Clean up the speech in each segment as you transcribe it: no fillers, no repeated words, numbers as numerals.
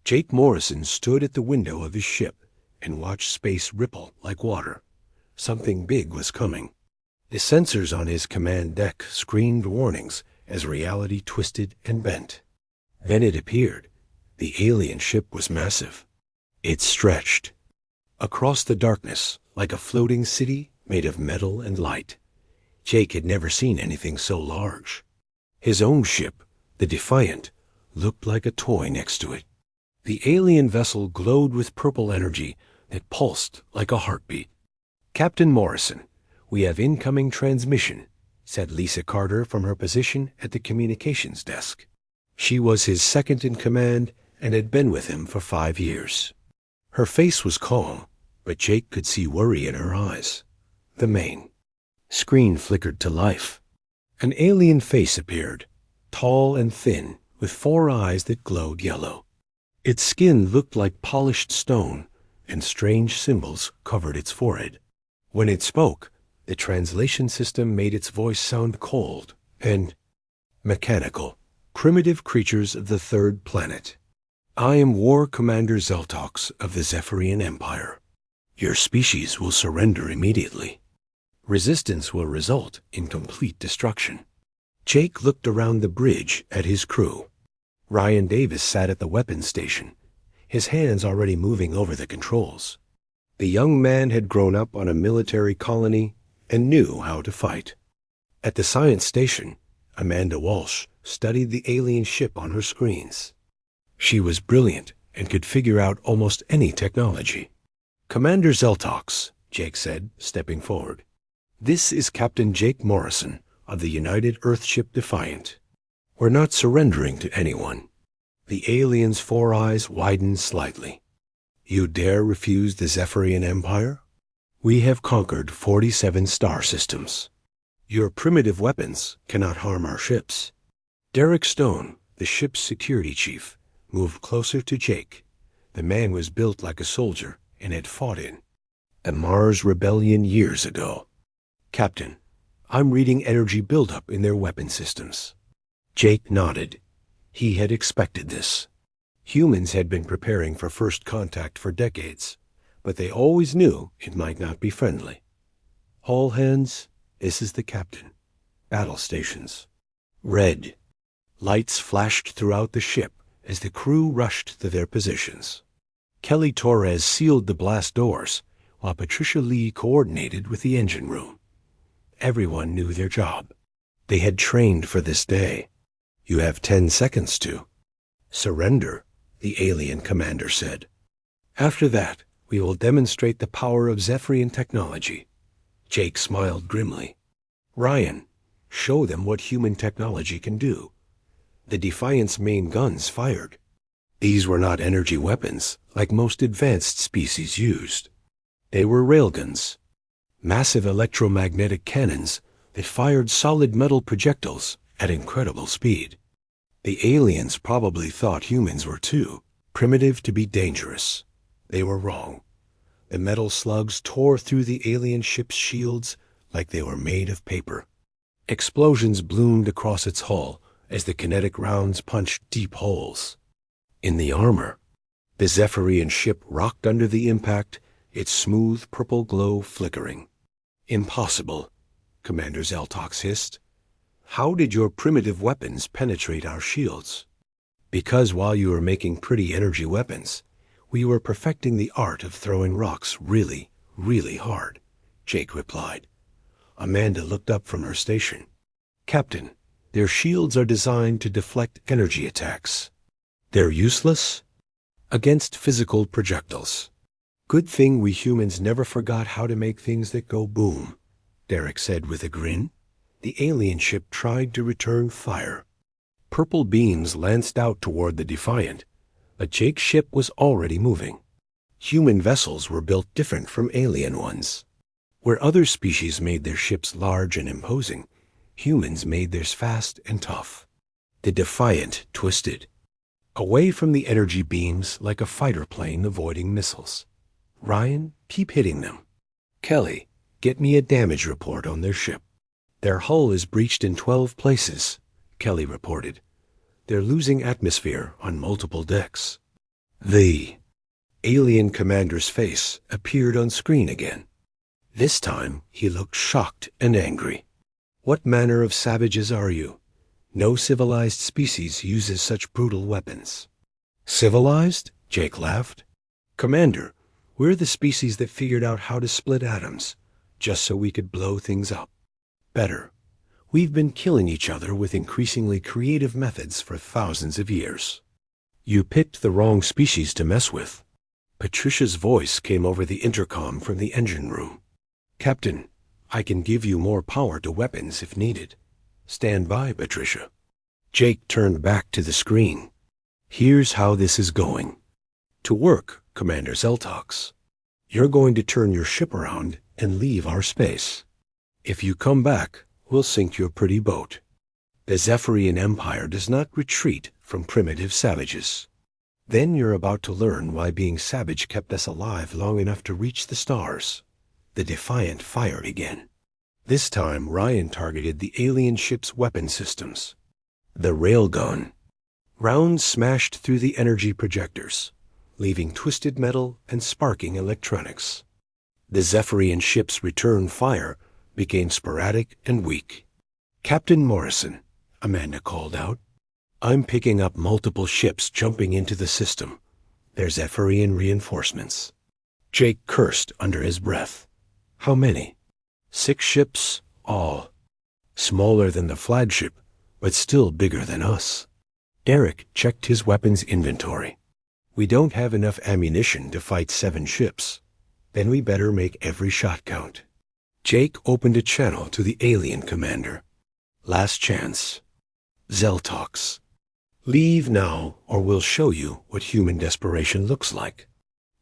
Jake Morrison stood at the window of his ship and watched space ripple like water. Something big was coming. The sensors on his command deck screamed warnings as reality twisted and bent. Then it appeared. The alien ship was massive. It stretched across the darkness like a floating city made of metal and light. Jake had never seen anything so large. His own ship, the Defiant, looked like a toy next to it. The alien vessel glowed with purple energy that pulsed like a heartbeat. "Captain Morrison, we have incoming transmission," said Lisa Carter from her position at the communications desk. She was his second in command and had been with him for 5 years. Her face was calm, but Jake could see worry in her eyes. The main screen flickered to life. An alien face appeared, tall and thin, with 4 eyes that glowed yellow. Its skin looked like polished stone, and strange symbols covered its forehead. When it spoke, the translation system made its voice sound cold and mechanical. "Primitive creatures of the 3rd planet. I am War Commander Zeltox of the Zephyrian Empire. Your species will surrender immediately. Resistance will result in complete destruction." Jake looked around the bridge at his crew. Ryan Davis sat at the weapons station, his hands already moving over the controls. The young man had grown up on a military colony and knew how to fight. At the science station, Amanda Walsh studied the alien ship on her screens. She was brilliant and could figure out almost any technology. "Commander Zeltox," Jake said, stepping forward. "This is Captain Jake Morrison of the United Earthship Defiant. We're not surrendering to anyone." The alien's 4 eyes widened slightly. "You dare refuse the Zephyrian Empire? We have conquered 47 star systems. Your primitive weapons cannot harm our ships." Derek Stone, the ship's security chief, moved closer to Jake. The man was built like a soldier and had fought in a Mars rebellion years ago. "Captain, I'm reading energy buildup in their weapon systems." Jake nodded. He had expected this. Humans had been preparing for first contact for decades, but they always knew it might not be friendly. "All hands, this is the captain. Battle stations." Red. Lights flashed throughout the ship as the crew rushed to their positions. Kelly Torres sealed the blast doors, while Patricia Lee coordinated with the engine room. Everyone knew their job. They had trained for this day. "You have 10 seconds to surrender," the alien commander said. "After that, we will demonstrate the power of Zephyrian technology." Jake smiled grimly. "Ryan, show them what human technology can do." The Defiant's main guns fired. These were not energy weapons like most advanced species used. They were railguns, massive electromagnetic cannons that fired solid metal projectiles at incredible speed. The aliens probably thought humans were too primitive to be dangerous. They were wrong. The metal slugs tore through the alien ship's shields like they were made of paper. Explosions bloomed across its hull as the kinetic rounds punched deep holes in the armor. The Zephyrian ship rocked under the impact, its smooth purple glow flickering. "Impossible," Commander Zeltox hissed. "How did your primitive weapons penetrate our shields?" "Because while you were making pretty energy weapons, we were perfecting the art of throwing rocks really, really hard," Jake replied. Amanda looked up from her station. "Captain, their shields are designed to deflect energy attacks. They're useless against physical projectiles." "Good thing we humans never forgot how to make things that go boom," Derek said with a grin. The alien ship tried to return fire. Purple beams lanced out toward the Defiant, but Jake's ship was already moving. Human vessels were built different from alien ones. Where other species made their ships large and imposing, humans made theirs fast and tough. The Defiant twisted away from the energy beams like a fighter plane avoiding missiles. "Ryan, keep hitting them. Kelly, get me a damage report on their ship." "Their hull is breached in 12 places," Kelly reported. "They're losing atmosphere on multiple decks." The alien commander's face appeared on screen again. This time he looked shocked and angry. "What manner of savages are you? No civilized species uses such brutal weapons." "Civilized?" Jake laughed. "Commander, we're the species that figured out how to split atoms, just so we could blow things up. Better, we've been killing each other with increasingly creative methods for thousands of years." "You picked the wrong species to mess with." Patricia's voice came over the intercom from the engine room. "Captain, I can give you more power to weapons if needed. Stand by, Patricia." Jake turned back to the screen. "Here's how this is going. To work, Commander Zeltox. You're going to turn your ship around and leave our space. If you come back, we'll sink your pretty boat. The Zephyrian Empire does not retreat from primitive savages. Then you're about to learn why being savage kept us alive long enough to reach the stars." The Defiant fired again. This time Ryan targeted the alien ship's weapon systems. The railgun. Rounds smashed through the energy projectors, leaving twisted metal and sparking electronics. The Zephyrian ship's return fire became sporadic and weak. "Captain Morrison," Amanda called out, "I'm picking up multiple ships jumping into the system. They're Zephyrian reinforcements." Jake cursed under his breath. "How many?" "6 ships, all. Smaller than the flagship, but still bigger than us." Eric checked his weapons inventory. "We don't have enough ammunition to fight 7 ships. Then we better make every shot count." Jake opened a channel to the alien commander. "Last chance. Zeltox. Leave now, or we'll show you what human desperation looks like."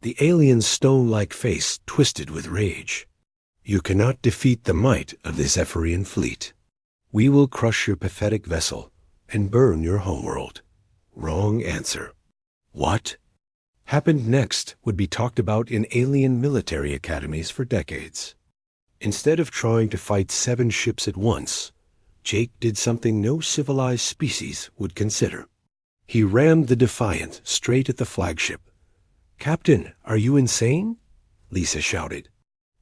The alien's stone-like face twisted with rage. "You cannot defeat the might of the Zephyrian fleet. We will crush your pathetic vessel and burn your homeworld." Wrong answer. What happened next would be talked about in alien military academies for decades. Instead of trying to fight 7 ships at once, Jake did something no civilized species would consider. He rammed the Defiant straight at the flagship. "Captain, are you insane?" Lisa shouted.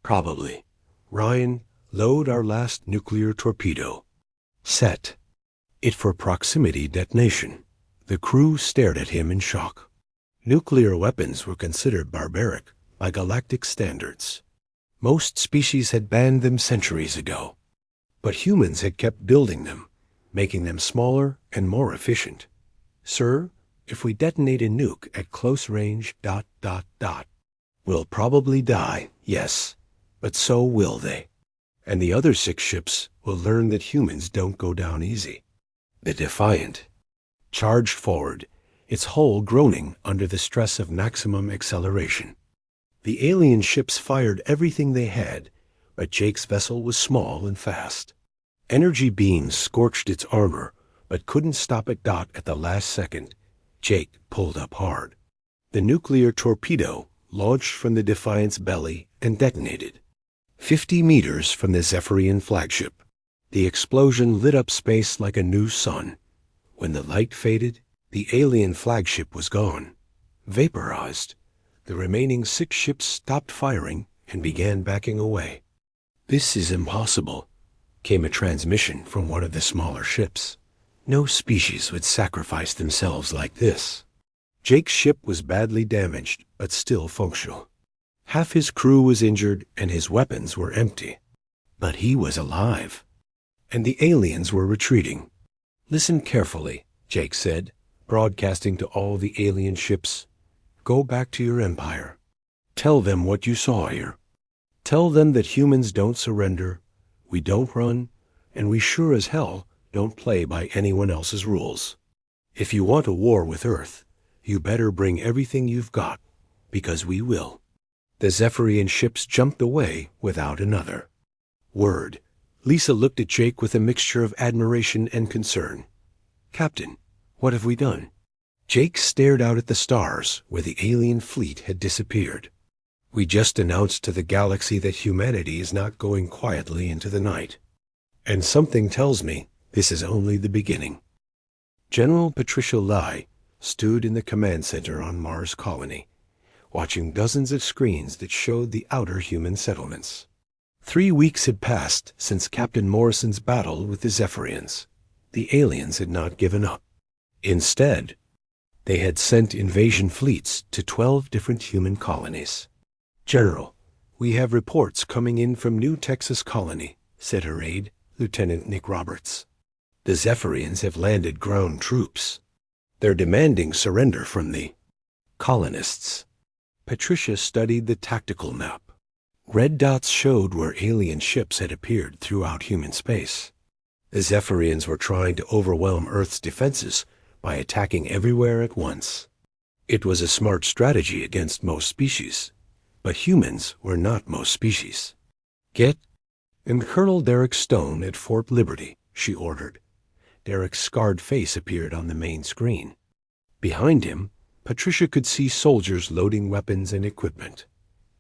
"Probably. Ryan, load our last nuclear torpedo." Set it for proximity detonation. The crew stared at him in shock. Nuclear weapons were considered barbaric by galactic standards. Most species had banned them centuries ago. But humans had kept building them, making them smaller and more efficient. "Sir, if we detonate a nuke at close range, ... we'll probably die, yes, but so will they. And the other 6 ships will learn that humans don't go down easy." The Defiant charged forward, its hull groaning under the stress of maximum acceleration. The alien ships fired everything they had, but Jake's vessel was small and fast. Energy beams scorched its armor, but couldn't stop it. At the last second, Jake pulled up hard. The nuclear torpedo launched from the Defiant's belly and detonated 50 meters from the Zephyrian flagship. The explosion lit up space like a new sun. When the light faded, the alien flagship was gone, vaporized. The remaining 6 ships stopped firing and began backing away. "This is impossible," came a transmission from one of the smaller ships. "No species would sacrifice themselves like this." Jake's ship was badly damaged, but still functional. Half his crew was injured and his weapons were empty. But he was alive. And the aliens were retreating. "Listen carefully," Jake said, broadcasting to all the alien ships. "Go back to your empire. Tell them what you saw here. Tell them that humans don't surrender, we don't run, and we sure as hell don't play by anyone else's rules. If you want a war with Earth, you better bring everything you've got, because we will." The Zephyrian ships jumped away without another word. Lisa looked at Jake with a mixture of admiration and concern. "Captain, what have we done?" Jake stared out at the stars where the alien fleet had disappeared. "We just announced to the galaxy that humanity is not going quietly into the night. And something tells me this is only the beginning." General Patricia Lai stood in the command center on Mars Colony, watching dozens of screens that showed the outer human settlements. 3 weeks had passed since Captain Morrison's battle with the Zephyrians. The aliens had not given up. Instead, they had sent invasion fleets to 12 different human colonies. "General, we have reports coming in from New Texas Colony," said her aide, Lieutenant Nick Roberts. "The Zephyrians have landed ground troops. They're demanding surrender from the colonists." Patricia studied the tactical map. Red dots showed where alien ships had appeared throughout human space. The Zephyrians were trying to overwhelm Earth's defenses by attacking everywhere at once. It was a smart strategy against most species, but humans were not most species. "Get and Colonel Derek Stone at Fort Liberty," she ordered. Derek's scarred face appeared on the main screen. Behind him, Patricia could see soldiers loading weapons and equipment.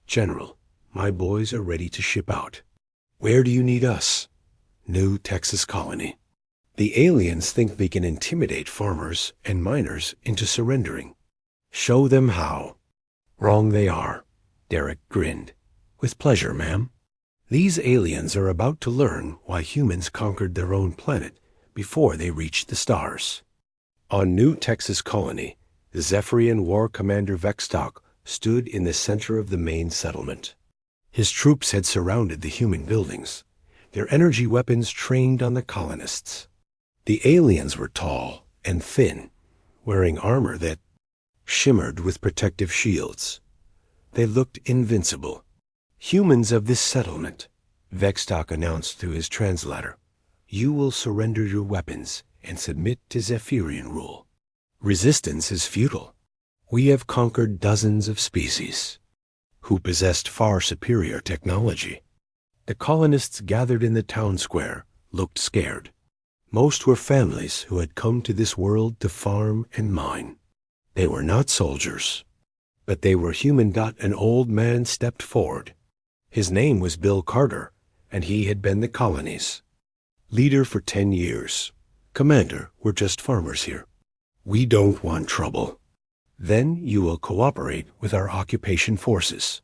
"General, my boys are ready to ship out." "Where do you need us?" "New Texas Colony. The aliens think they can intimidate farmers and miners into surrendering. Show them how." "Wrong they are," Derek grinned. "With pleasure, ma'am." These aliens are about to learn why humans conquered their own planet before they reached the stars. On New Texas Colony, the Zephyrian War Commander Vextok stood in the center of the main settlement. His troops had surrounded the human buildings, their energy weapons trained on the colonists. The aliens were tall and thin, wearing armor that shimmered with protective shields. They looked invincible. "Humans of this settlement," Vextok announced through his translator, "you will surrender your weapons and submit to Zephyrian rule. Resistance is futile. We have conquered dozens of species who possessed far superior technology." The colonists gathered in the town square looked scared. Most were families who had come to this world to farm and mine. They were not soldiers, but they were human. An old man stepped forward. His name was Bill Carter, and he had been the colony's leader for 10 years. "Commander, we're just farmers here. We don't want trouble." "Then you will cooperate with our occupation forces.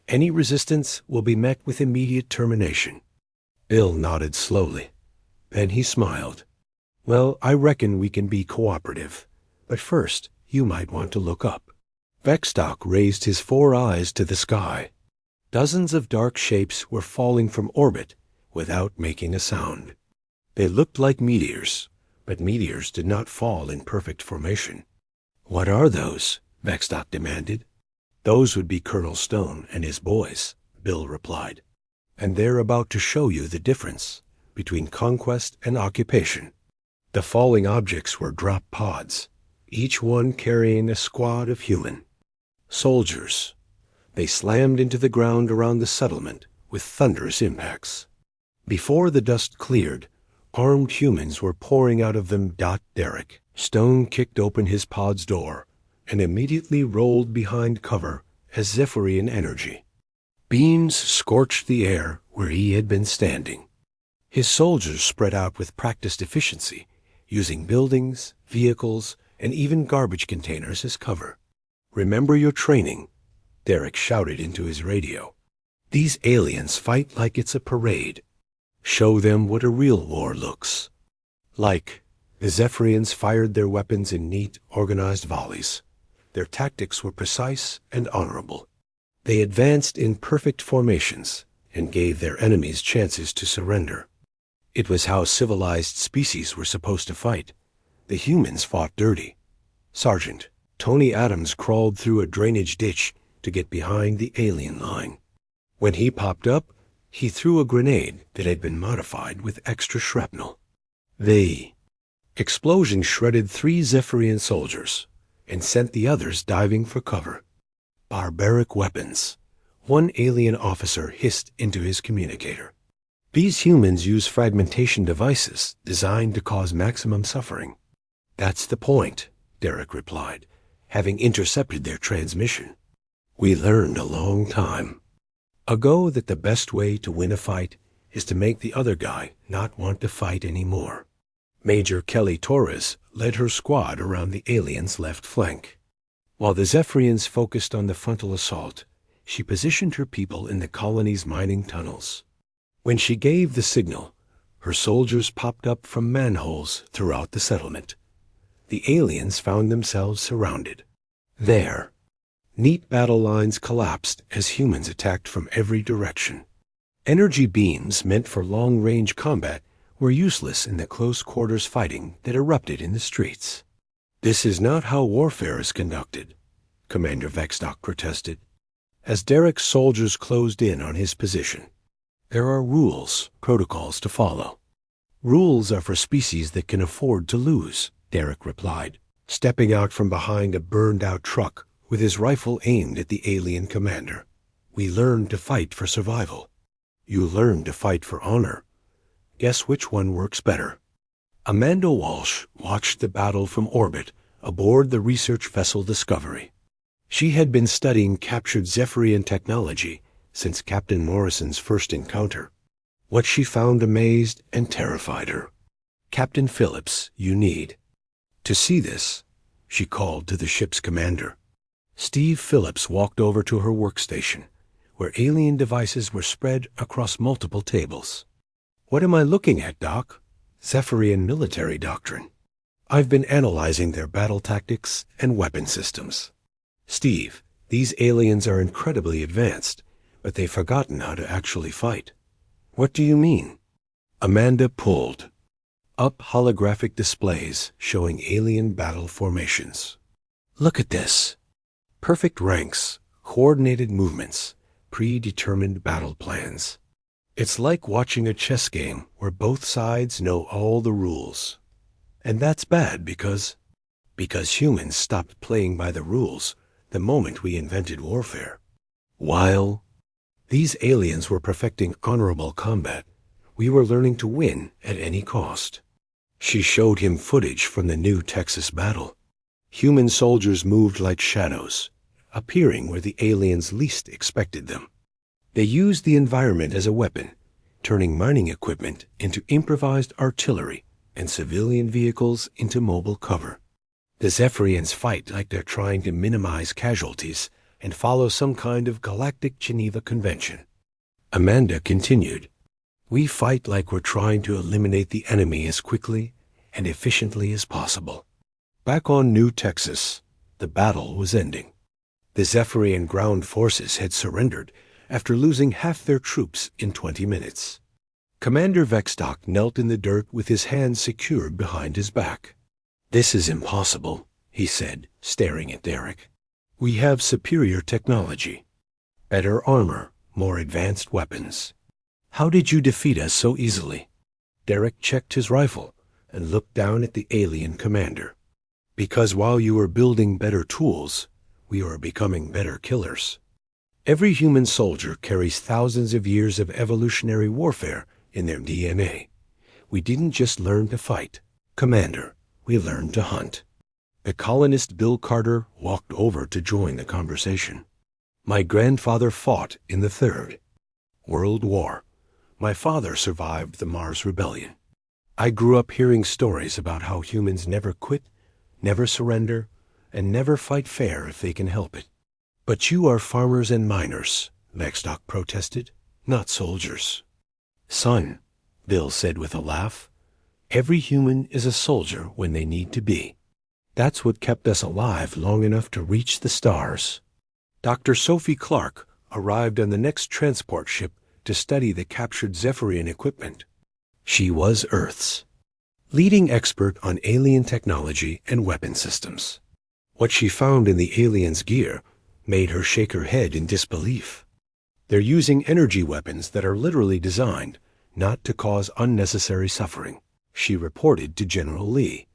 Any resistance will be met with immediate termination." Bill nodded slowly. Then he smiled. "Well, I reckon we can be cooperative. But first, you might want to look up." Vextok raised his 4 eyes to the sky. Dozens of dark shapes were falling from orbit without making a sound. They looked like meteors, but meteors did not fall in perfect formation. "What are those?" Vextok demanded. "Those would be Colonel Stone and his boys," Bill replied. "And they're about to show you the difference between conquest and occupation." The falling objects were drop pods, each one carrying a squad of human soldiers. They slammed into the ground around the settlement with thunderous impacts. Before the dust cleared, armed humans were pouring out of them. Derek Stone kicked open his pod's door and immediately rolled behind cover as Zephyrian energy. Beams scorched the air where he had been standing. His soldiers spread out with practiced efficiency, using buildings, vehicles, and even garbage containers as cover. "Remember your training," Derek shouted into his radio. "These aliens fight like it's a parade. Show them what a real war looks like." The Zephyrians fired their weapons in neat, organized volleys. Their tactics were precise and honorable. They advanced in perfect formations and gave their enemies chances to surrender. It was how civilized species were supposed to fight. The humans fought dirty. Sergeant Tony Adams crawled through a drainage ditch to get behind the alien line. When he popped up, he threw a grenade that had been modified with extra shrapnel. The explosion shredded 3 Zephyrian soldiers and sent the others diving for cover. "Barbaric weapons," one alien officer hissed into his communicator. "These humans use fragmentation devices designed to cause maximum suffering." "That's the point," Derek replied, having intercepted their transmission. "We learned a long time ago that the best way to win a fight is to make the other guy not want to fight anymore." Major Kelly Torres led her squad around the aliens' left flank. While the Zephyrians focused on the frontal assault, she positioned her people in the colony's mining tunnels. When she gave the signal, her soldiers popped up from manholes throughout the settlement. The aliens found themselves surrounded. There, neat battle lines collapsed as humans attacked from every direction. Energy beams meant for long-range combat were useless in the close-quarters fighting that erupted in the streets. "This is not how warfare is conducted," Commander Vexdock protested. As Derek's soldiers closed in on his position, "There are rules, protocols to follow." "Rules are for species that can afford to lose," Derek replied, stepping out from behind a burned-out truck with his rifle aimed at the alien commander. "We learn to fight for survival. You learn to fight for honor. Guess which one works better?" Amanda Walsh watched the battle from orbit aboard the research vessel Discovery. She had been studying captured Zephyrian technology since Captain Morrison's first encounter. What she found amazed and terrified her. "Captain Phillips, you need to see this," she called to the ship's commander. Steve Phillips walked over to her workstation, where alien devices were spread across multiple tables. "What am I looking at, Doc?" "Zephyrian military doctrine. I've been analyzing their battle tactics and weapon systems. Steve, these aliens are incredibly advanced, but they've forgotten how to actually fight." "What do you mean?" Amanda pulled up holographic displays showing alien battle formations. "Look at this. Perfect ranks, coordinated movements, predetermined battle plans. It's like watching a chess game where both sides know all the rules. And that's bad because humans stopped playing by the rules the moment we invented warfare. While these aliens were perfecting honorable combat, we were learning to win at any cost." She showed him footage from the new Texas battle. Human soldiers moved like shadows, appearing where the aliens least expected them. They used the environment as a weapon, turning mining equipment into improvised artillery and civilian vehicles into mobile cover. The Zephyrians fight like they're trying to minimize casualties and follow some kind of Galactic Geneva Convention. Amanda continued, "We fight like we're trying to eliminate the enemy as quickly and efficiently as possible." Back on New Texas, the battle was ending. The Zephyrian ground forces had surrendered after losing half their troops in 20 minutes. Commander Vexdock knelt in the dirt with his hands secured behind his back. "This is impossible," he said, staring at Derek. "We have superior technology, better armor, more advanced weapons. How did you defeat us so easily?" Derek checked his rifle and looked down at the alien commander. "Because while you were building better tools, we were becoming better killers. Every human soldier carries thousands of years of evolutionary warfare in their DNA. We didn't just learn to fight, Commander. We learned to hunt." The colonist Bill Carter walked over to join the conversation. "My grandfather fought in the Third World War. My father survived the Mars Rebellion. I grew up hearing stories about how humans never quit, never surrender, and never fight fair if they can help it." "But you are farmers and miners," Vexdock protested, "not soldiers." "Son," Bill said with a laugh, "every human is a soldier when they need to be. That's what kept us alive long enough to reach the stars." Dr. Sophie Clark arrived on the next transport ship to study the captured Zephyrian equipment. She was Earth's leading expert on alien technology and weapon systems. What she found in the aliens' gear made her shake her head in disbelief. "They're using energy weapons that are literally designed not to cause unnecessary suffering," she reported to General Lee.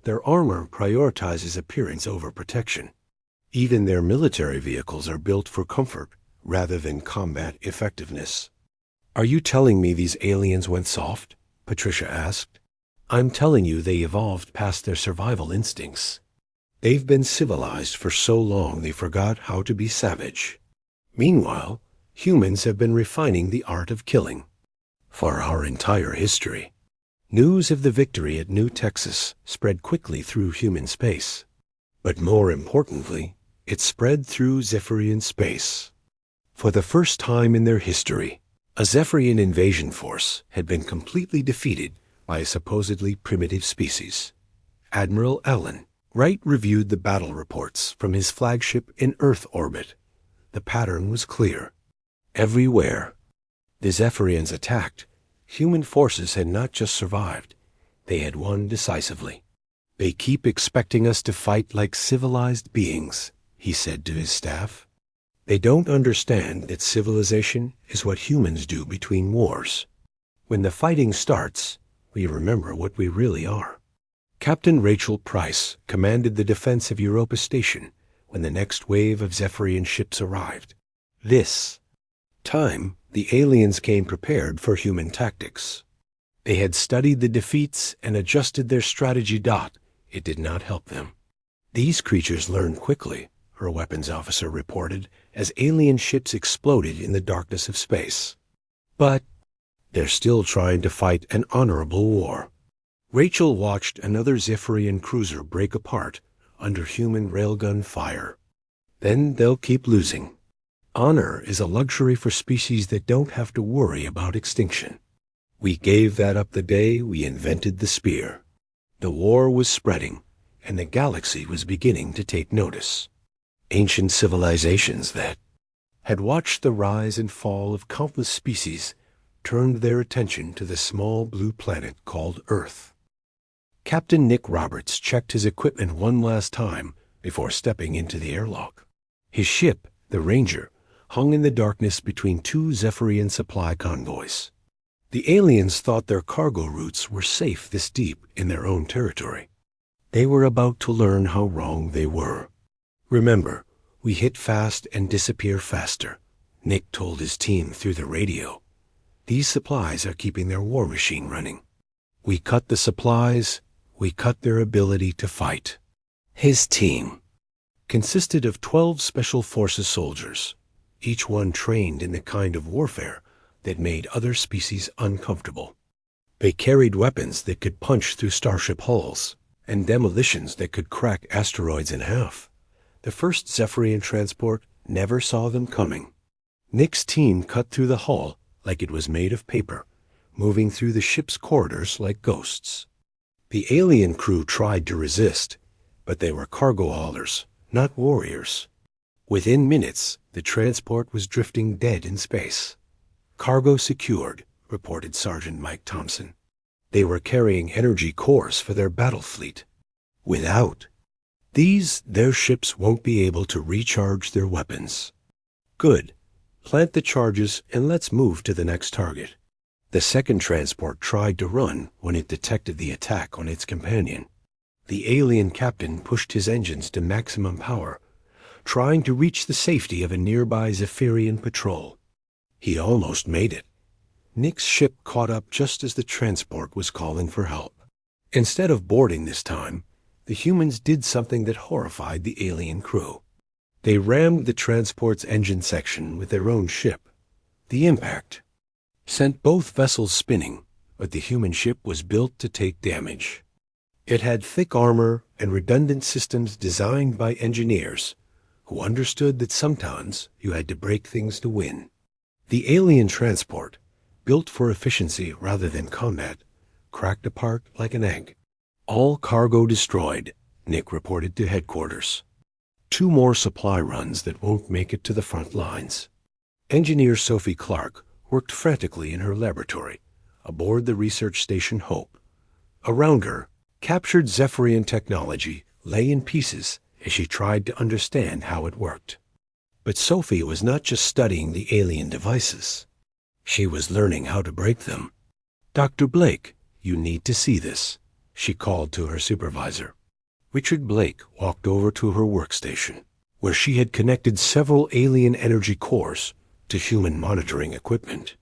"Their armor prioritizes appearance over protection. Even their military vehicles are built for comfort rather than combat effectiveness." "Are you telling me these aliens went soft?" Patricia asked. "I'm telling you they evolved past their survival instincts. They've been civilized for so long they forgot how to be savage. Meanwhile, humans have been refining the art of killing for our entire history." News of the victory at New Texas spread quickly through human space. But more importantly, it spread through Zephyrian space. For the first time in their history, a Zephyrian invasion force had been completely defeated by a supposedly primitive species. Admiral Allen Wright reviewed the battle reports from his flagship in Earth orbit. The pattern was clear. Everywhere the Zephyrians attacked, human forces had not just survived, they had won decisively. "They keep expecting us to fight like civilized beings," he said to his staff. "They don't understand that civilization is what humans do between wars. When the fighting starts, we remember what we really are." Captain Rachel Price commanded the defense of Europa Station when the next wave of Zephyrian ships arrived. This time, the aliens came prepared for human tactics. They had studied the defeats and adjusted their strategy. It did not help them. "These creatures learned quickly," her weapons officer reported, as alien ships exploded in the darkness of space. "But they're still trying to fight an honorable war." Rachel watched another Zephyrian cruiser break apart under human railgun fire. "Then they'll keep losing. Honor is a luxury for species that don't have to worry about extinction. We gave that up the day we invented the spear." The war was spreading, and the galaxy was beginning to take notice. Ancient civilizations that had watched the rise and fall of countless species turned their attention to the small blue planet called Earth. Captain Nick Roberts checked his equipment one last time before stepping into the airlock. His ship, the Ranger, hung in the darkness between two Zephyrian supply convoys. The aliens thought their cargo routes were safe this deep in their own territory. They were about to learn how wrong they were. "Remember, we hit fast and disappear faster," Nick told his team through the radio. "These supplies are keeping their war machine running. We cut the supplies, we cut their ability to fight." His team consisted of 12 Special Forces soldiers, each one trained in the kind of warfare that made other species uncomfortable. They carried weapons that could punch through starship hulls and demolitions that could crack asteroids in half. The first Zephyrian transport never saw them coming. Nick's team cut through the hull like it was made of paper, moving through the ship's corridors like ghosts. The alien crew tried to resist, but they were cargo haulers, not warriors. Within minutes, the transport was drifting dead in space. "Cargo secured," reported Sergeant Mike Thompson. They were carrying energy cores for their battle fleet. Without these, their ships won't be able to recharge their weapons. "Good. Plant the charges and let's move to the next target." The second transport tried to run when it detected the attack on its companion. The alien captain pushed his engines to maximum power, trying to reach the safety of a nearby Zephyrian patrol. He almost made it. Nick's ship caught up just as the transport was calling for help. Instead of boarding this time, the humans did something that horrified the alien crew. They rammed the transport's engine section with their own ship. The impact sent both vessels spinning, but the human ship was built to take damage. It had thick armor and redundant systems designed by engineers who understood that sometimes you had to break things to win. The alien transport, built for efficiency rather than combat, cracked apart like an egg. "All cargo destroyed," Nick reported to headquarters. "2 more supply runs that won't make it to the front lines." Engineer Sophie Clark worked frantically in her laboratory aboard the research station Hope. Around her, captured Zephyrian technology lay in pieces as she tried to understand how it worked. But Sophie was not just studying the alien devices. She was learning how to break them. "Dr. Blake, you need to see this," she called to her supervisor. Richard Blake walked over to her workstation, where she had connected several alien energy cores to human monitoring equipment.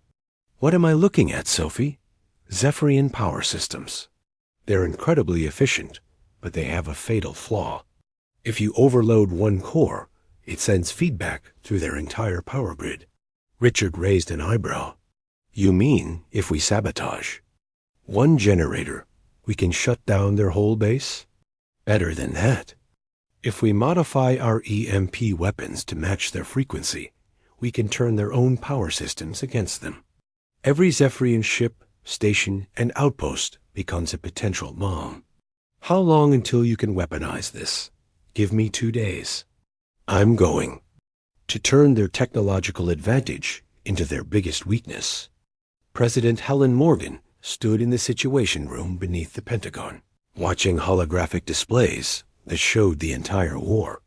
"What am I looking at, Sophie?" "Zephyrian power systems. They're incredibly efficient, but they have a fatal flaw. If you overload one core, it sends feedback through their entire power grid." Richard raised an eyebrow. "You mean if we sabotage?" One generator, we can shut down their whole base? Better than that. If we modify our EMP weapons to match their frequency, we can turn their own power systems against them. Every Zephyrian ship, station, and outpost becomes a potential bomb. How long until you can weaponize this? Give me 2 days. I'm going. To turn their technological advantage into their biggest weakness. President Helen Morgan stood in the Situation Room beneath the Pentagon, watching holographic displays that showed the entire war.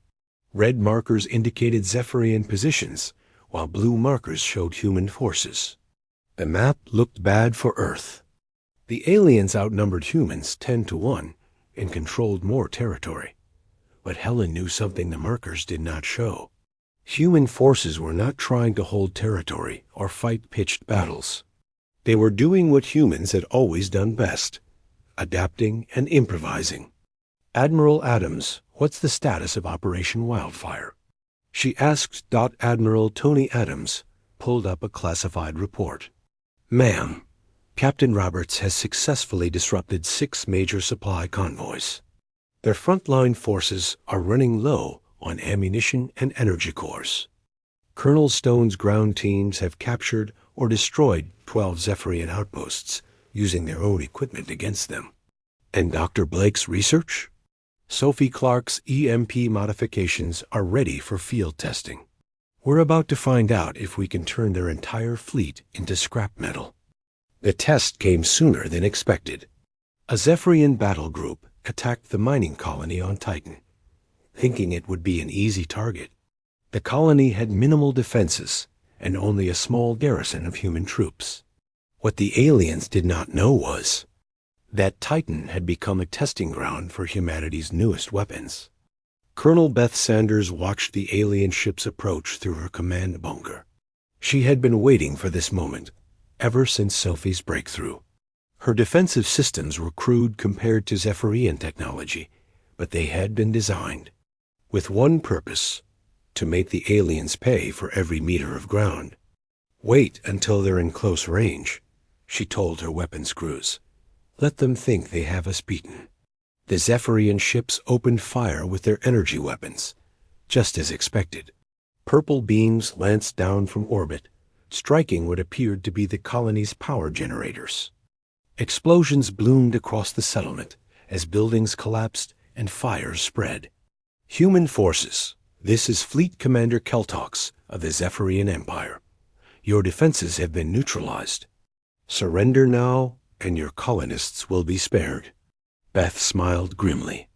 Red markers indicated Zephyrian positions, while blue markers showed human forces. The map looked bad for Earth. The aliens outnumbered humans 10 to 1 and controlled more territory. But Helen knew something the markers did not show. Human forces were not trying to hold territory or fight pitched battles. They were doing what humans had always done best, adapting and improvising. Admiral Adams, what's the status of Operation Wildfire? She asked. Admiral Tony Adams pulled up a classified report. Ma'am, Captain Roberts has successfully disrupted 6 major supply convoys. Their frontline forces are running low on ammunition and energy cores. Colonel Stone's ground teams have captured or destroyed 12 Zephyrian outposts, using their own equipment against them. And Dr. Blake's research? Sophie Clark's EMP modifications are ready for field testing. We're about to find out if we can turn their entire fleet into scrap metal. The test came sooner than expected. A Zephyrian battle group attacked the mining colony on Titan, thinking it would be an easy target. The colony had minimal defenses and only a small garrison of human troops. What the aliens did not know was that Titan had become a testing ground for humanity's newest weapons. Colonel Beth Sanders watched the alien ships approach through her command bunker. She had been waiting for this moment ever since Sophie's breakthrough. Her defensive systems were crude compared to Zephyrian technology, but they had been designed with one purpose: to make the aliens pay for every meter of ground. Wait until they're in close range, she told her weapons crews. Let them think they have us beaten. The Zephyrian ships opened fire with their energy weapons, just as expected. Purple beams lanced down from orbit, striking what appeared to be the colony's power generators. Explosions bloomed across the settlement as buildings collapsed and fires spread. Human forces, this is Fleet Commander Keltox of the Zephyrian Empire. Your defenses have been neutralized. Surrender now, and your colonists will be spared. Beth smiled grimly.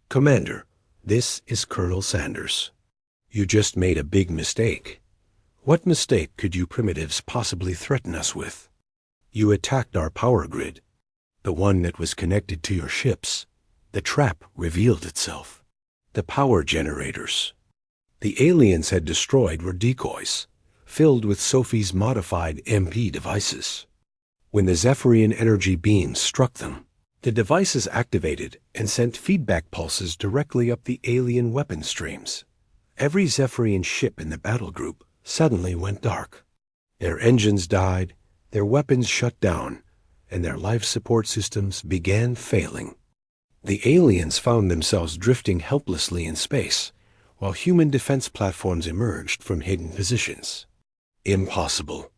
Commander, this is Colonel Sanders. You just made a big mistake. What mistake could you primitives possibly threaten us with? You attacked our power grid, the one that was connected to your ships. The trap revealed itself. The power generators the aliens had destroyed were decoys, filled with Sophie's modified MP devices. When the Zephyrian energy beams struck them, the devices activated and sent feedback pulses directly up the alien weapon streams. Every Zephyrian ship in the battle group suddenly went dark. Their engines died, their weapons shut down, and their life support systems began failing. The aliens found themselves drifting helplessly in space, while human defense platforms emerged from hidden positions. Impossible,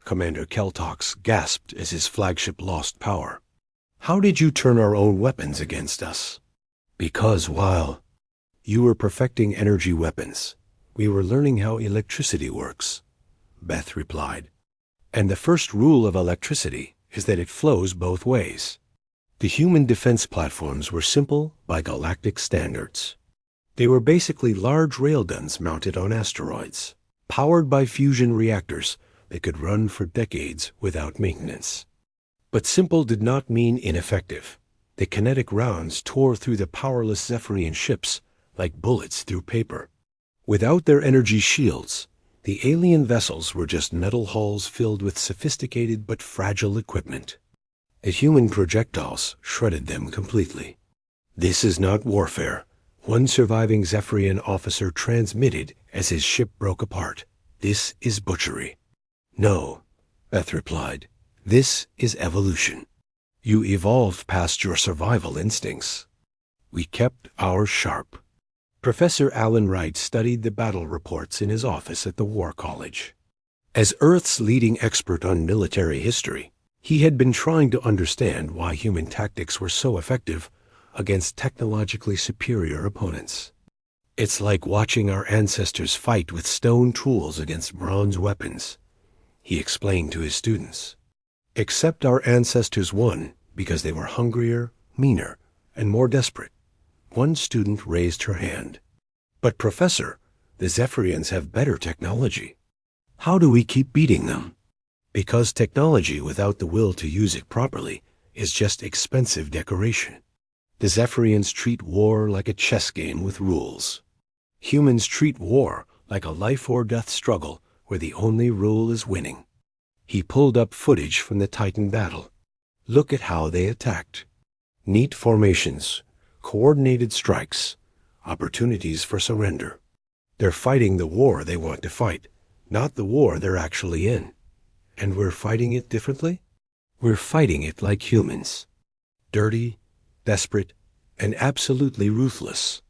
Commander Keltox gasped as his flagship lost power. How did you turn our own weapons against us? Because while you were perfecting energy weapons, we were learning how electricity works, Beth replied. And the first rule of electricity is that it flows both ways. The human defense platforms were simple by galactic standards. They were basically large railguns mounted on asteroids, powered by fusion reactors that could run for decades without maintenance. But simple did not mean ineffective. The kinetic rounds tore through the powerless Zephyrian ships like bullets through paper. Without their energy shields, the alien vessels were just metal hulls filled with sophisticated but fragile equipment. The human projectiles shredded them completely. This is not warfare, one surviving Zephyrian officer transmitted as his ship broke apart. This is butchery. No, Beth replied. This is evolution. You evolved past your survival instincts. We kept ours sharp. Professor Alan Wright studied the battle reports in his office at the War College. As Earth's leading expert on military history, he had been trying to understand why human tactics were so effective against technologically superior opponents. It's like watching our ancestors fight with stone tools against bronze weapons, he explained to his students. Except our ancestors won because they were hungrier, meaner, and more desperate. One student raised her hand. But Professor, the Zephyrians have better technology. How do we keep beating them? Because technology without the will to use it properly is just expensive decoration. The Zephyrians treat war like a chess game with rules. Humans treat war like a life-or-death struggle where the only rule is winning. He pulled up footage from the Titan battle. Look at how they attacked. Neat formations, coordinated strikes, opportunities for surrender. They're fighting the war they want to fight, not the war they're actually in. And we're fighting it differently? We're fighting it like humans. Dirty, desperate, and absolutely ruthless.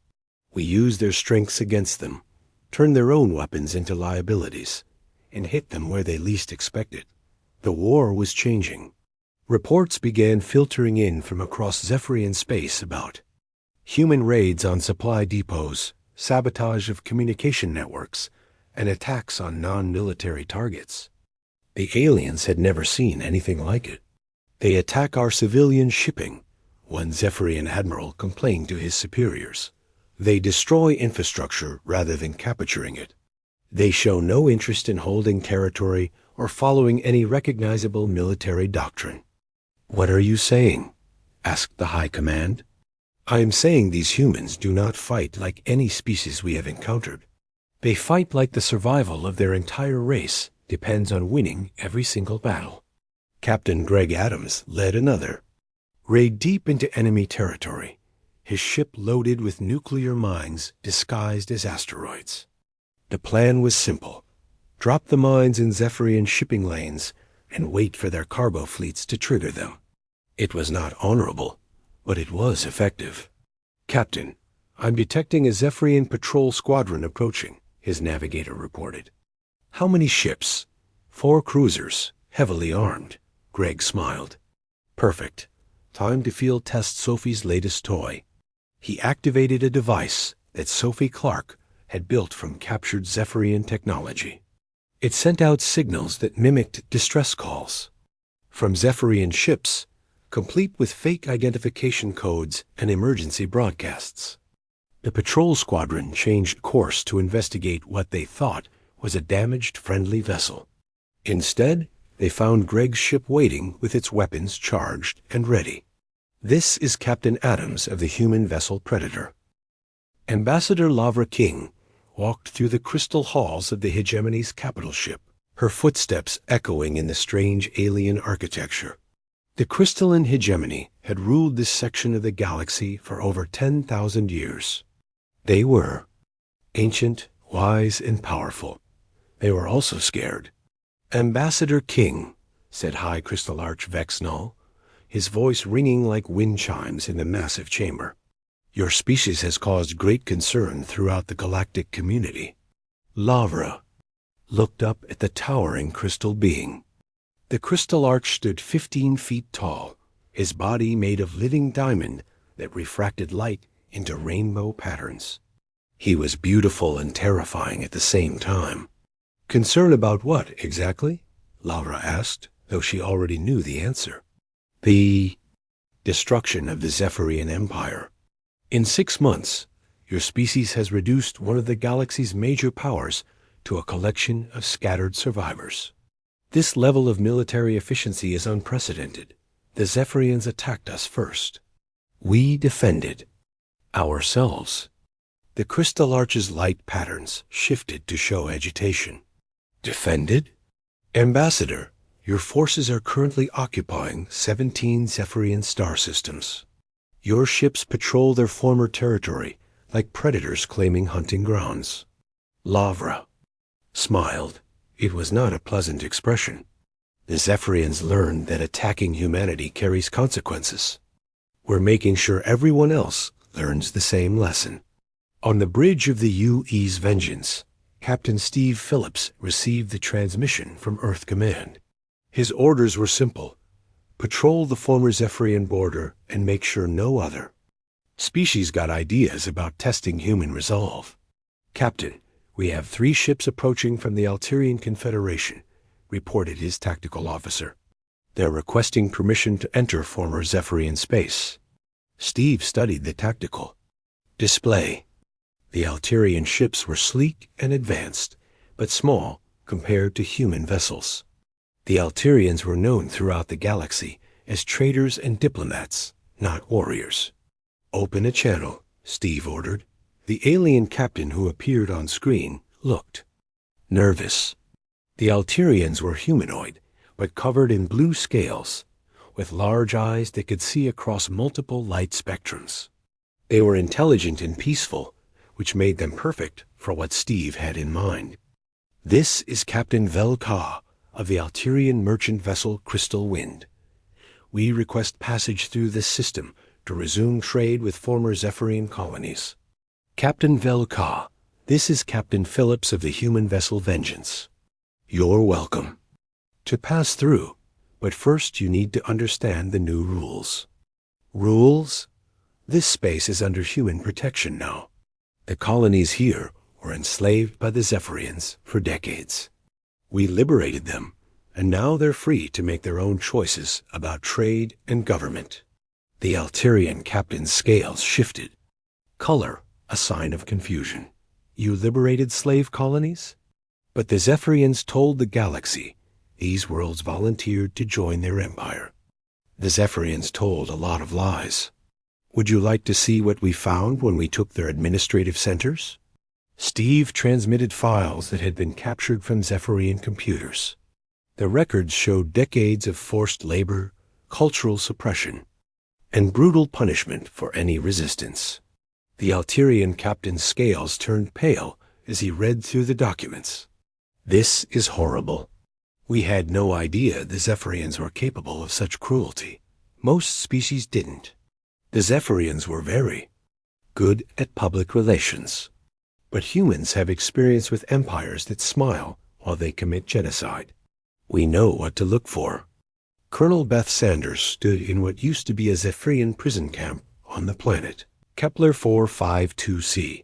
We use their strengths against them, turn their own weapons into liabilities, and hit them where they least expect it. The war was changing. Reports began filtering in from across Zephyrian space about human raids on supply depots, sabotage of communication networks, and attacks on non-military targets. The aliens had never seen anything like it. They attack our civilian shipping, one Zephyrian admiral complained to his superiors. They destroy infrastructure rather than capturing it. They show no interest in holding territory or following any recognizable military doctrine. What are you saying? Asked the High Command. I am saying these humans do not fight like any species we have encountered. They fight like the survival of their entire race depends on winning every single battle. Captain Greg Adams led another raid deep into enemy territory, his ship loaded with nuclear mines disguised as asteroids. The plan was simple. Drop the mines in Zephyrian shipping lanes and wait for their cargo fleets to trigger them. It was not honorable, but it was effective. Captain, I'm detecting a Zephyrian patrol squadron approaching, his navigator reported. How many ships? 4 cruisers, heavily armed. Greg smiled. Perfect. Time to field test Sophie's latest toy. He activated a device that Sophie Clark had built from captured Zephyrian technology. It sent out signals that mimicked distress calls from Zephyrian ships, complete with fake identification codes and emergency broadcasts. The patrol squadron changed course to investigate what they thought was a damaged friendly vessel. Instead, they found Greg's ship waiting with its weapons charged and ready. This is Captain Adams of the human vessel Predator. Ambassador Lavra King walked through the crystal halls of the hegemony's capital ship, her footsteps echoing in the strange alien architecture. The crystalline hegemony had ruled this section of the galaxy for over 10,000 years. They were ancient, wise, and powerful. They were also scared. Ambassador King, said High Crystal Arch Vexnall, his voice ringing like wind chimes in the massive chamber. Your species has caused great concern throughout the galactic community. Lavra looked up at the towering crystal being. The crystal arch stood 15 feet tall, his body made of living diamond that refracted light into rainbow patterns. He was beautiful and terrifying at the same time. Concern about what, exactly? Lavra asked, though she already knew the answer. The destruction of the Zephyrian Empire. In 6 months, your species has reduced one of the galaxy's major powers to a collection of scattered survivors. This level of military efficiency is unprecedented. The Zephyrians attacked us first. We defended ourselves. The crystal arch's light patterns shifted to show agitation. Defended? Ambassador, your forces are currently occupying 17 Zephyrian star systems. Your ships patrol their former territory like predators claiming hunting grounds. Lavra smiled. It was not a pleasant expression. The Zephyrians learned that attacking humanity carries consequences. We're making sure everyone else learns the same lesson. On the bridge of the UE's Vengeance, Captain Steve Phillips received the transmission from Earth Command. His orders were simple: patrol the former Zephyrian border and make sure no other species got ideas about testing human resolve. "Captain, we have 3 ships approaching from the Alterian Confederation," reported his tactical officer. "They're requesting permission to enter former Zephyrian space." Steve studied the tactical display. The Alterian ships were sleek and advanced, but small compared to human vessels. The Alterians were known throughout the galaxy as traders and diplomats, not warriors. "Open a channel," Steve ordered. The alien captain who appeared on screen looked nervous. The Alterians were humanoid, but covered in blue scales, with large eyes that could see across multiple light spectrums. They were intelligent and peaceful, which made them perfect for what Steve had in mind. "This is Captain Vel-Ka of the Alterian merchant vessel Crystal Wind. We request passage through this system to resume trade with former Zephyrian colonies." "Captain Vel-Ka, this is Captain Phillips of the human vessel Vengeance. You're welcome to pass through, but first you need to understand the new rules." "Rules? This space is under human protection now. The colonies here were enslaved by the Zephyrians for decades. We liberated them, and now they're free to make their own choices about trade and government." The Alterian captain's scales shifted. Color, a sign of confusion. "You liberated slave colonies?" But the Zephyrians told the galaxy these worlds volunteered to join their empire. The Zephyrians told a lot of lies. "Would you like to see what we found when we took their administrative centers?" Steve transmitted files that had been captured from Zephyrian computers. The records showed decades of forced labor, cultural suppression, and brutal punishment for any resistance. The Alterian captain's scales turned pale as he read through the documents. "This is horrible. We had no idea the Zephyrians were capable of such cruelty. Most species didn't. The Zephyrians were very good at public relations. But humans have experience with empires that smile while they commit genocide. We know what to look for." Colonel Beth Sanders stood in what used to be a Zephyrian prison camp on the planet Kepler 452c.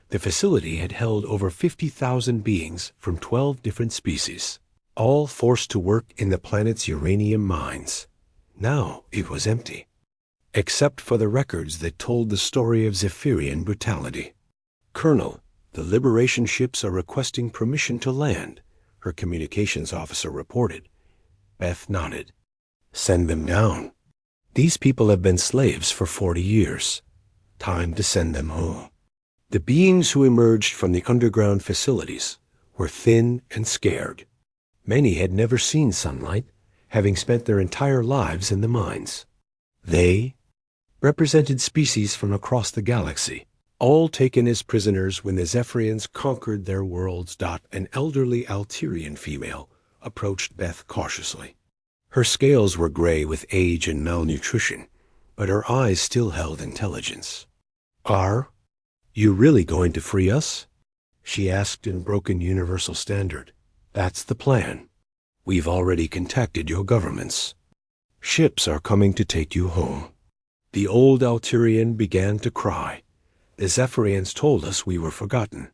The facility had held over 50,000 beings from 12 different species, all forced to work in the planet's uranium mines. Now it was empty, except for the records that told the story of Zephyrian brutality. "Colonel, the liberation ships are requesting permission to land," her communications officer reported. Beth nodded. "Send them down. These people have been slaves for 40 years. Time to send them home." The beings who emerged from the underground facilities were thin and scared. Many had never seen sunlight, having spent their entire lives in the mines. They represented species from across the galaxy, all taken as prisoners when the Zephyrians conquered their worlds. An elderly Alterian female approached Beth cautiously. Her scales were gray with age and malnutrition, but her eyes still held intelligence. "Are you really going to free us?" she asked in broken universal standard. "That's the plan. We've already contacted your governments. Ships are coming to take you home." The old Alterian began to cry. "The Zephyrians told us we were forgotten.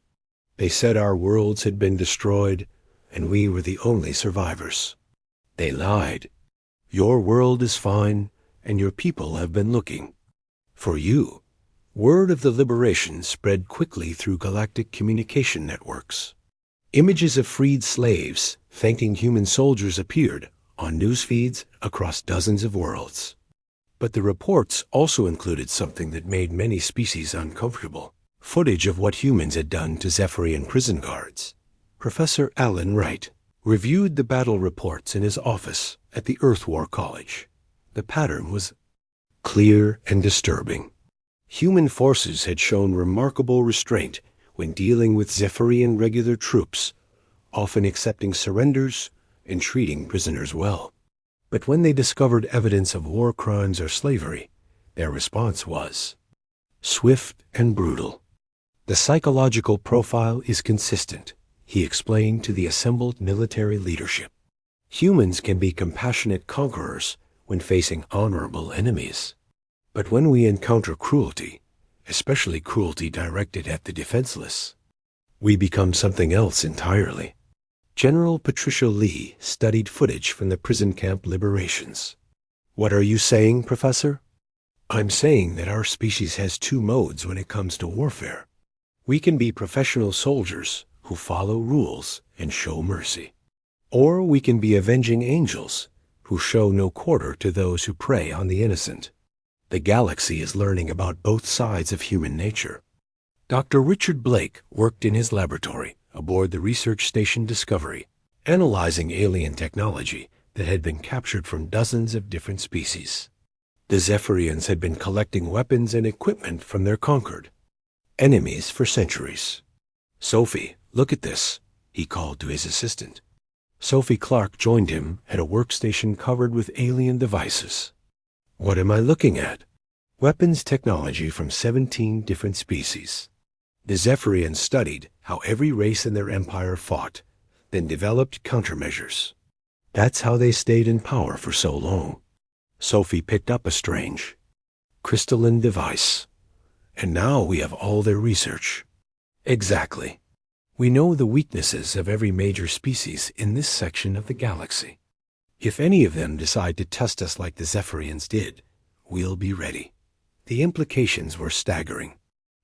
They said our worlds had been destroyed, and we were the only survivors. They lied. Your world is fine, and your people have been looking for you." Word of the liberation spread quickly through galactic communication networks. Images of freed slaves thanking human soldiers appeared on news feeds across dozens of worlds. But the reports also included something that made many species uncomfortable: footage of what humans had done to Zephyrian prison guards. Professor Alan Wright reviewed the battle reports in his office at the Earth War College. The pattern was clear and disturbing. Human forces had shown remarkable restraint when dealing with Zephyrian regular troops, often accepting surrenders and treating prisoners well. But when they discovered evidence of war crimes or slavery, their response was swift and brutal. The psychological profile is consistent, he explained to the assembled military leadership. Humans can be compassionate conquerors when facing honorable enemies. But when we encounter cruelty, especially cruelty directed at the defenseless, we become something else entirely. General Patricia Lee studied footage from the prison camp liberations. What are you saying, Professor? I'm saying that our species has two modes when it comes to warfare. We can be professional soldiers who follow rules and show mercy. Or we can be avenging angels who show no quarter to those who prey on the innocent. The galaxy is learning about both sides of human nature. Dr. Richard Blake worked in his laboratory aboard the research station Discovery, analyzing alien technology that had been captured from dozens of different species. The Zephyrians had been collecting weapons and equipment from their conquered enemies for centuries. Sophie, look at this, he called to his assistant. Sophie Clark joined him at a workstation covered with alien devices. What am I looking at? Weapons technology from 17 different species. The Zephyrians studied how every race in their empire fought, then developed countermeasures. That's how they stayed in power for so long. Sophie picked up a strange, crystalline device. And now we have all their research. Exactly. We know the weaknesses of every major species in this section of the galaxy. If any of them decide to test us like the Zephyrians did, we'll be ready. The implications were staggering.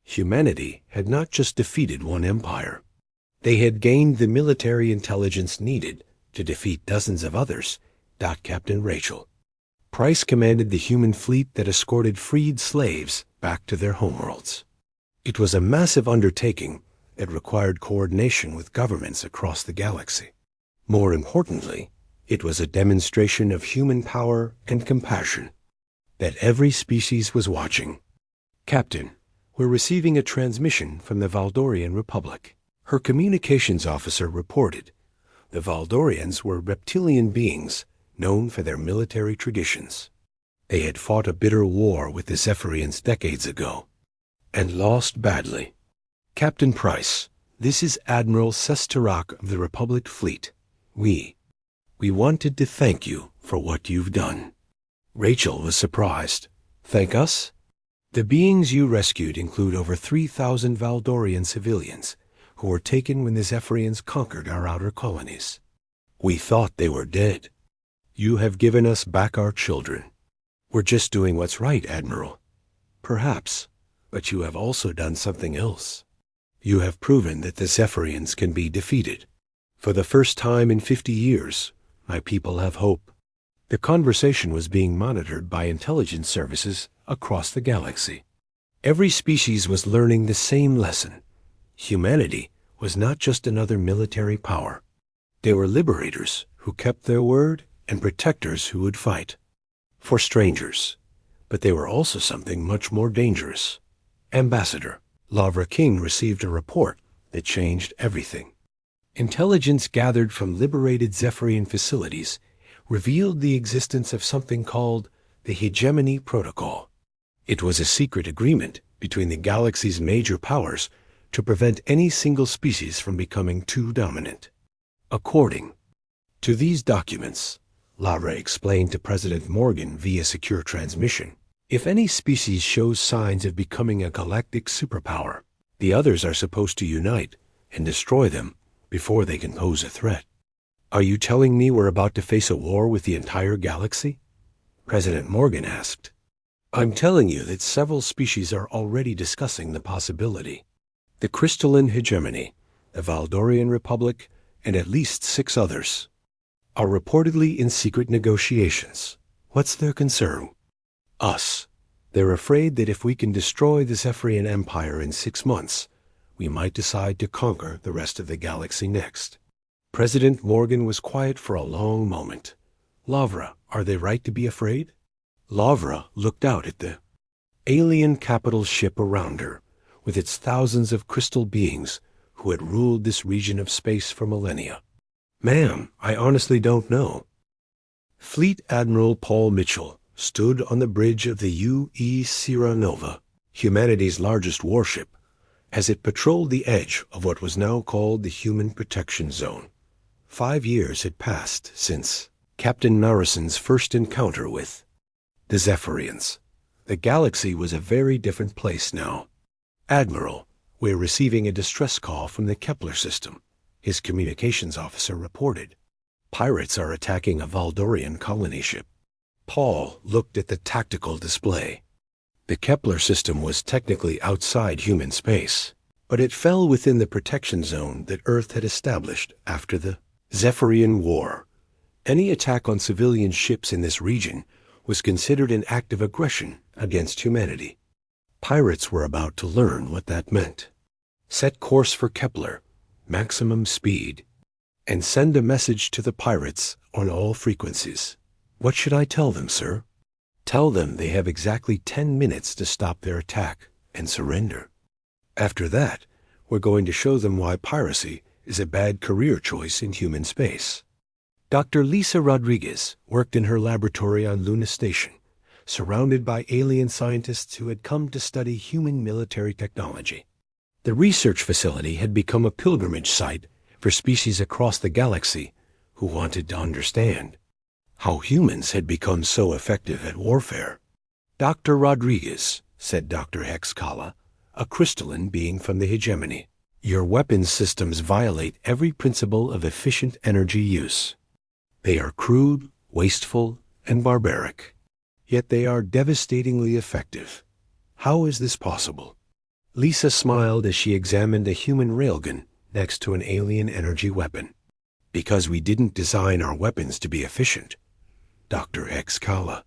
Humanity had not just defeated one empire. They had gained the military intelligence needed to defeat dozens of others, Captain Rachel. Price commanded the human fleet that escorted freed slaves back to their homeworlds. It was a massive undertaking that required coordination with governments across the galaxy. More importantly, it was a demonstration of human power and compassion that every species was watching. Captain, we're receiving a transmission from the Valdorian Republic. Her communications officer reported the Valdorians were reptilian beings known for their military traditions. They had fought a bitter war with the Zephyrians decades ago and lost badly. Captain Price, this is Admiral Sesterak of the Republic Fleet. We wanted to thank you for what you've done. Rachel was surprised. Thank us? The beings you rescued include over 3,000 Valdorian civilians who were taken when the Zephyrians conquered our outer colonies. We thought they were dead. You have given us back our children. We're just doing what's right, Admiral. Perhaps, but you have also done something else. You have proven that the Zephyrians can be defeated. For the first time in 50 years, my people have hope. The conversation was being monitored by intelligence services across the galaxy. Every species was learning the same lesson. Humanity was not just another military power. They were liberators who kept their word and protectors who would fight for strangers. But they were also something much more dangerous. Ambassador Lavra King received a report that changed everything. Intelligence gathered from liberated Zephyrian facilities revealed the existence of something called the Hegemony Protocol. It was a secret agreement between the galaxy's major powers to prevent any single species from becoming too dominant. According to these documents, Lavra explained to President Morgan via secure transmission, if any species shows signs of becoming a galactic superpower, the others are supposed to unite and destroy them before they can pose a threat. Are you telling me we're about to face a war with the entire galaxy? President Morgan asked. I'm telling you that several species are already discussing the possibility. The Crystalline Hegemony, the Valdorian Republic, and at least 6 others are reportedly in secret negotiations. What's their concern? Us. They're afraid that if we can destroy the Zephyrian Empire in 6 months, we might decide to conquer the rest of the galaxy next. President Morgan was quiet for a long moment. Lavra, are they right to be afraid? Lavra looked out at the alien capital ship around her, with its thousands of crystal beings who had ruled this region of space for millennia. Ma'am, I honestly don't know. Fleet Admiral Paul Mitchell stood on the bridge of the U.E. Sierra Nova, humanity's largest warship, as it patrolled the edge of what was now called the Human Protection Zone. 5 years had passed since Captain Narison's first encounter with the Zephyrians. The galaxy was a very different place now. Admiral, we're receiving a distress call from the Kepler system, his communications officer reported. Pirates are attacking a Valdorian colony ship. Paul looked at the tactical display. The Kepler system was technically outside human space, but it fell within the protection zone that Earth had established after the Zephyrian War. Any attack on civilian ships in this region was considered an act of aggression against humanity. Pirates were about to learn what that meant. Set course for Kepler, maximum speed, and send a message to the pirates on all frequencies. What should I tell them, sir? Tell them they have exactly 10 minutes to stop their attack and surrender. After that, we're going to show them why piracy is a bad career choice in human space. Dr. Lisa Rodriguez worked in her laboratory on Luna Station, surrounded by alien scientists who had come to study human military technology. The research facility had become a pilgrimage site for species across the galaxy who wanted to understand how humans had become so effective at warfare. Dr. Rodriguez, said Dr. Hexkala, a crystalline being from the hegemony, your weapons systems violate every principle of efficient energy use. They are crude, wasteful, and barbaric. Yet they are devastatingly effective. How is this possible? Lisa smiled as she examined a human railgun next to an alien energy weapon. Because we didn't design our weapons to be efficient, Dr. Hexkala.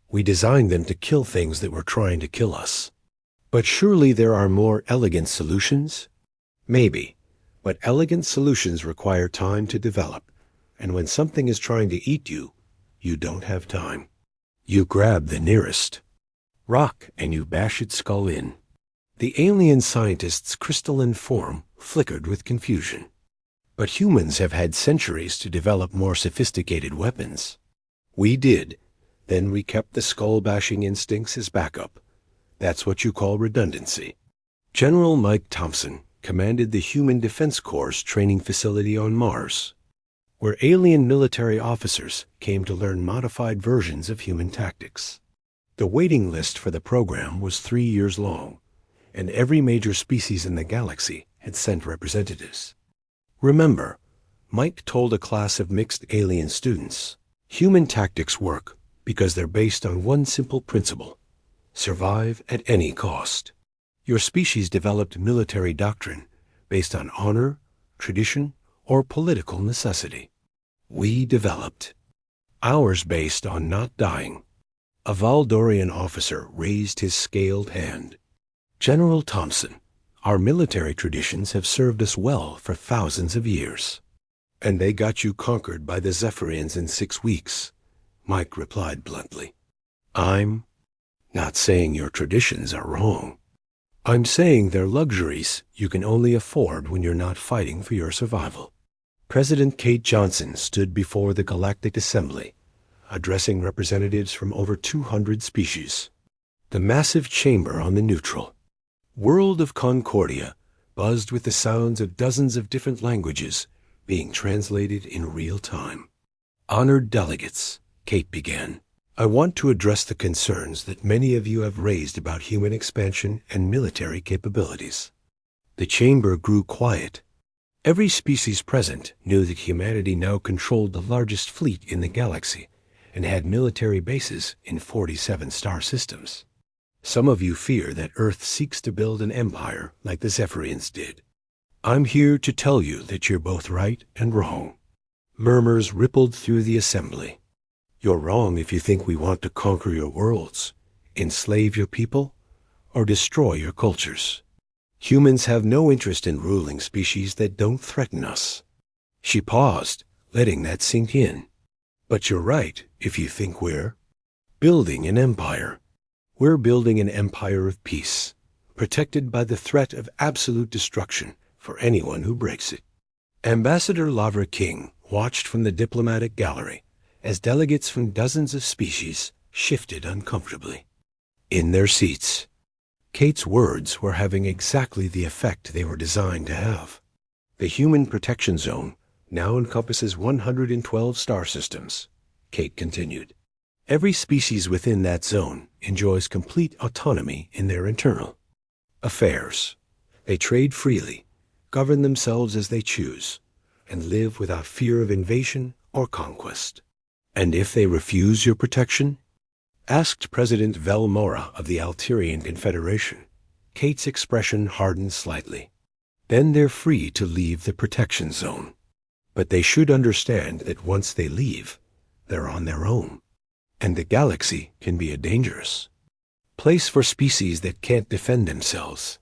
We designed them to kill things that were trying to kill us. But surely there are more elegant solutions? Maybe, but elegant solutions require time to develop, and when something is trying to eat you, you don't have time. You grab the nearest rock and you bash its skull in. The alien scientist's crystalline form flickered with confusion. But humans have had centuries to develop more sophisticated weapons. We did. Then we kept the skull-bashing instincts as backup. That's what you call redundancy. General Mike Thompson commanded the Human Defense Corps' training facility on Mars, where alien military officers came to learn modified versions of human tactics. The waiting list for the program was 3 years long, and every major species in the galaxy had sent representatives. Remember, Mike told a class of mixed alien students, human tactics work because they're based on one simple principle: survive at any cost. Your species developed military doctrine based on honor, tradition, or political necessity. We developed ours based on not dying. A Valdorian officer raised his scaled hand. General Thompson, our military traditions have served us well for thousands of years. And they got you conquered by the Zephyrians in 6 weeks, Mike replied bluntly. I'm not saying your traditions are wrong. I'm saying they're luxuries you can only afford when you're not fighting for your survival. President Kate Johnson stood before the Galactic Assembly, addressing representatives from over 200 species. The massive chamber on the neutral world of Concordia buzzed with the sounds of dozens of different languages being translated in real time. Honored delegates, Kate began, I want to address the concerns that many of you have raised about human expansion and military capabilities. The chamber grew quiet. Every species present knew that humanity now controlled the largest fleet in the galaxy and had military bases in 47 star systems. Some of you fear that Earth seeks to build an empire like the Zephyrians did. I'm here to tell you that you're both right and wrong. Murmurs rippled through the assembly. You're wrong if you think we want to conquer your worlds, enslave your people, or destroy your cultures. Humans have no interest in ruling species that don't threaten us. She paused, letting that sink in. But you're right if you think we're building an empire. We're building an empire of peace, protected by the threat of absolute destruction for anyone who breaks it. Ambassador Lavra King watched from the diplomatic gallery as delegates from dozens of species shifted uncomfortably in their seats. Kate's words were having exactly the effect they were designed to have. The Human Protection Zone now encompasses 112 star systems, Kate continued. Every species within that zone enjoys complete autonomy in their internal affairs. They trade freely, govern themselves as they choose, and live without fear of invasion or conquest. And if they refuse your protection? Asked President Velmora of the Alterian Confederation. Kate's expression hardened slightly. Then they're free to leave the protection zone. But they should understand that once they leave, they're on their own. And the galaxy can be a dangerous place for species that can't defend themselves.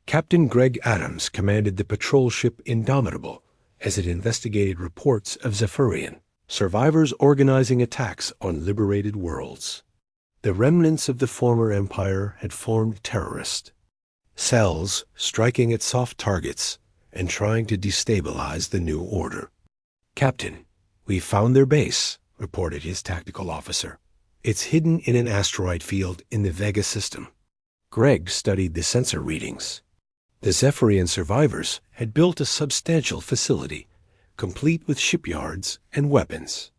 Captain Greg Adams commanded the patrol ship Indomitable as it investigated reports of Zephyrian survivors organizing attacks on liberated worlds. The remnants of the former empire had formed terrorist cells, striking at soft targets and trying to destabilize the new order. Captain, we found their base, reported his tactical officer. It's hidden in an asteroid field in the Vega system. Greg studied the sensor readings. The Zephyrian survivors had built a substantial facility, complete with shipyards and weapons.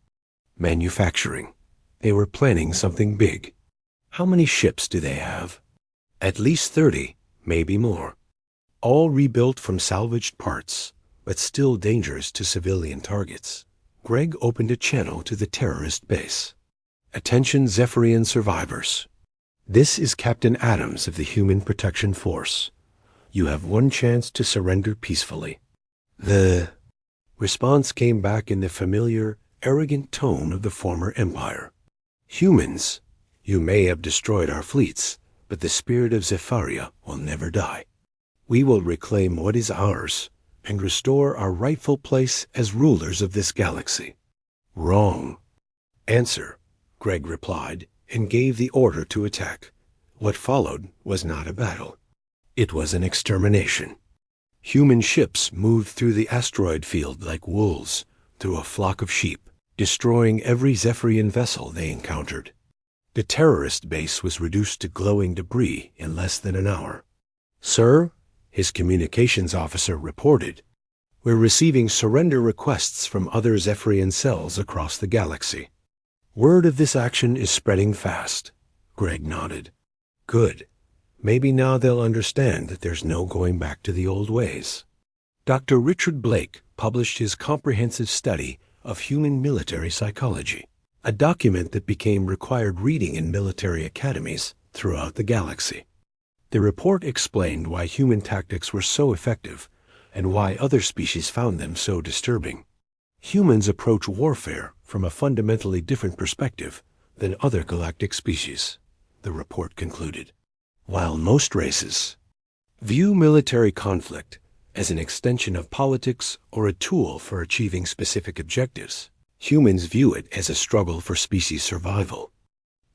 Manufacturing. They were planning something big. How many ships do they have? At least 30, maybe more. All rebuilt from salvaged parts, but still dangerous to civilian targets. Greg opened a channel to the terrorist base. Attention Zephyrian survivors. This is Captain Adams of the Human Protection Force. You have one chance to surrender peacefully. The response came back in the familiar, arrogant tone of the former empire. Humans, you may have destroyed our fleets, but the spirit of Zephyria will never die. We will reclaim what is ours and restore our rightful place as rulers of this galaxy. Wrong. Answer, Greg replied, and gave the order to attack. What followed was not a battle. It was an extermination. Human ships moved through the asteroid field like wolves through a flock of sheep, destroying every Zephyrian vessel they encountered. The terrorist base was reduced to glowing debris in less than an hour. Sir, his communications officer reported, we're receiving surrender requests from other Zephyrian cells across the galaxy. Word of this action is spreading fast. Greg nodded. Good. Maybe now they'll understand that there's no going back to the old ways. Dr. Richard Blake published his comprehensive study of human military psychology, a document that became required reading in military academies throughout the galaxy. The report explained why human tactics were so effective and why other species found them so disturbing. Humans approach warfare from a fundamentally different perspective than other galactic species, the report concluded. While most races view military conflict as an extension of politics or a tool for achieving specific objectives, humans view it as a struggle for species survival.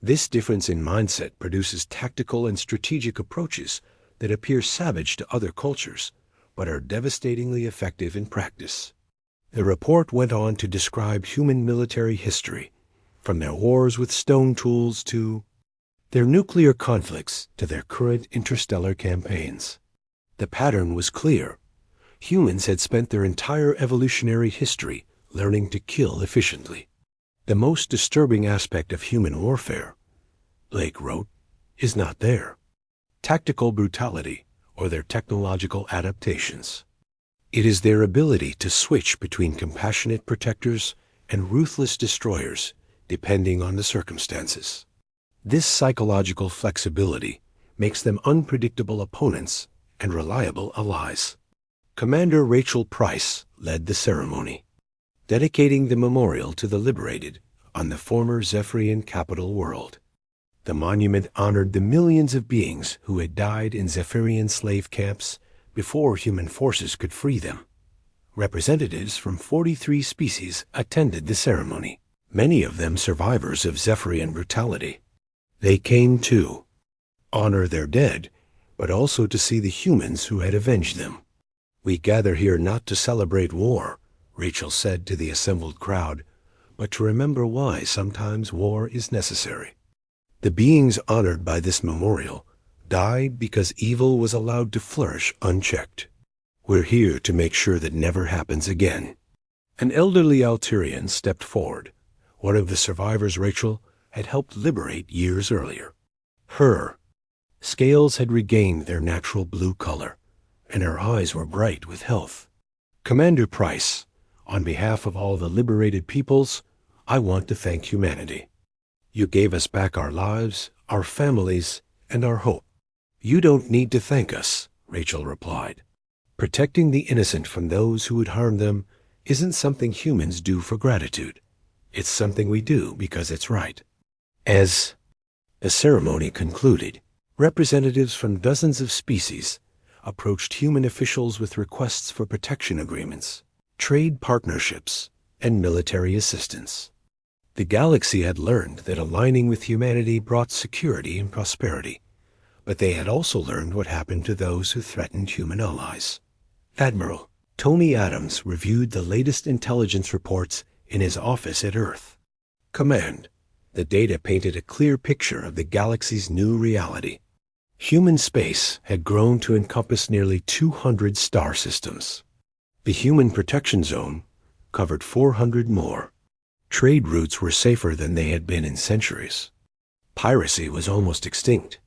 This difference in mindset produces tactical and strategic approaches that appear savage to other cultures, but are devastatingly effective in practice. The report went on to describe human military history, from their wars with stone tools to their nuclear conflicts to their current interstellar campaigns. The pattern was clear. Humans had spent their entire evolutionary history learning to kill efficiently. The most disturbing aspect of human warfare, Blake wrote, is not there. Tactical brutality or their technological adaptations. It is their ability to switch between compassionate protectors and ruthless destroyers, depending on the circumstances. This psychological flexibility makes them unpredictable opponents and reliable allies. Commander Rachel Price led the ceremony, dedicating the memorial to the liberated on the former Zephyrian capital world. The monument honored the millions of beings who had died in Zephyrian slave camps before human forces could free them. Representatives from 43 species attended the ceremony, many of them survivors of Zephyrian brutality. They came to honor their dead, but also to see the humans who had avenged them. We gather here not to celebrate war, Rachel said to the assembled crowd, but to remember why sometimes war is necessary. The beings honored by this memorial died because evil was allowed to flourish unchecked. We're here to make sure that never happens again. An elderly Alturian stepped forward, one of the survivors Rachel had helped liberate years earlier. Her scales had regained their natural blue color, and her eyes were bright with health. Commander Price, on behalf of all the liberated peoples, I want to thank humanity. You gave us back our lives, our families, and our hope. You don't need to thank us, Rachel replied. Protecting the innocent from those who would harm them isn't something humans do for gratitude. It's something we do because it's right. As the ceremony concluded, representatives from dozens of species approached human officials with requests for protection agreements, trade partnerships, and military assistance. The galaxy had learned that aligning with humanity brought security and prosperity, but they had also learned what happened to those who threatened human allies. Admiral Tony Adams reviewed the latest intelligence reports in his office at Earth. Command, the data painted a clear picture of the galaxy's new reality. Human space had grown to encompass nearly 200 star systems. The human protection zone covered 400 more. Trade routes were safer than they had been in centuries. Piracy was almost extinct,